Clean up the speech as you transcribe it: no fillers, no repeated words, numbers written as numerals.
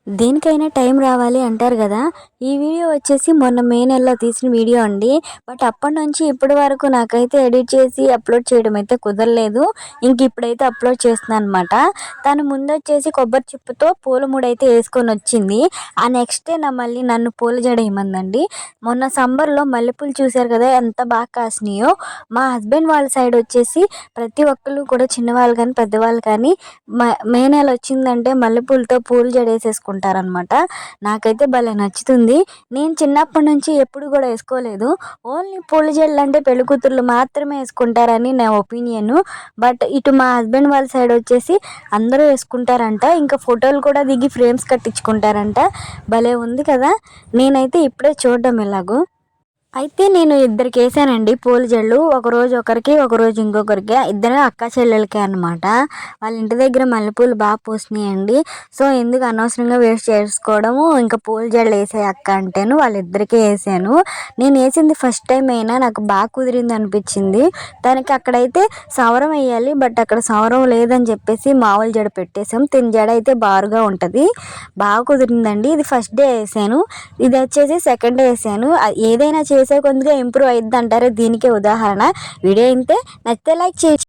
దేనికైనా టైం రావాలి అంటారు కదా! ఈ వీడియో వచ్చేసి మొన్న మే నెలలో తీసిన వీడియో అండి. బట్ అప్పటినుంచి ఇప్పటి వరకు నాకైతే ఎడిట్ చేసి అప్లోడ్ చేయడం అయితే కుదరలేదు. ఇప్పుడైతే అప్లోడ్ చేస్తున్నాననమాట. తను ముందొచ్చేసి కొబ్బరి చిప్పతో పూల ముడైతే యేసుకొనొచ్చింది. ఆ నెక్స్ట్ డే మళ్ళీ నన్ను పూల జడ ఏయమందండి. మొన్న సమ్మర్‌లో మల్లెపూలు చూసారు కదా! ఎంత బాగా కాసినాయో. మా హస్బెండ్ వాళ్ళ సైడ్ వచ్చేసి ప్రతి ఒక్కళ్ళు కూడా చిన్నవాళ్ళు కానీ, పెద్దవాళ్ళు కానీ మే నెల వచ్చిందంటే మల్లెపూలతో పూల జడ యేసేసుకుంటారనమాట. నాకైతే భలే నచ్చుతుంది. నేను చిన్నప్పటి నుంచి ఎప్పుడు కూడా యేసుకోలేదు. ఓన్లీ పూల జడలంటే పెళ్ళికూతుర్లు మాత్రమే యేసుకుంటారని నా ఒపీనియను. బట్ ఇటు మా హస్బెండ్ వాళ్ళ సైడ్ వచ్చేసి అందరూ యేసుకుంటారంట. ఇంకా ఫోటోలు కూడా దిగి ఫ్రేమ్స్ కట్టించుకుంటారంట. భలే ఉంది కదా! నేనైతే ఇప్పుడే చూడడం ఎలాగో. అయితే నేను ఇద్దరికేసానండి పూల జడలు. ఒకరోజు ఒకరికి, ఒకరోజు ఇంకొకరికి. ఇద్దరు అక్కా చెల్లెలకే అనమాట. వాళ్ళ ఇంటి దగ్గర మల్లెపూలు పూసినాయండి. సో, ఎందుకు అనవసరంగా వేస్ట్ చేసుకోవడము, ఇంకా పూల జడలు యేసేయి అక్క అంటేను వాళ్ళిద్దరికీ యేసాను. నేనేసింది ఫస్ట్ టైం అయినా నాకు బాగా కుదిరింది అనిపించింది. తనకి అక్కడైతే సవరం వేయాలి. బట్ అక్కడ సవరం లేదని చెప్పేసి మామూలు జడ పెట్టేసాం. తిన జడ అయితే బారుగా ఉంటుంది. బాగా కుదిరిందండి. ఇది ఫస్ట్ డే యేసాను. ఇది వచ్చేసి సెకండ్ డే యేసాను. ఏదైనా చేసే కొద్దిగా ఇంప్రూవ్ అయిద్ది అంటారు. దీనికే ఉదాహరణ. వీడియో అయితే నచ్చితే లైక్ చేయండి.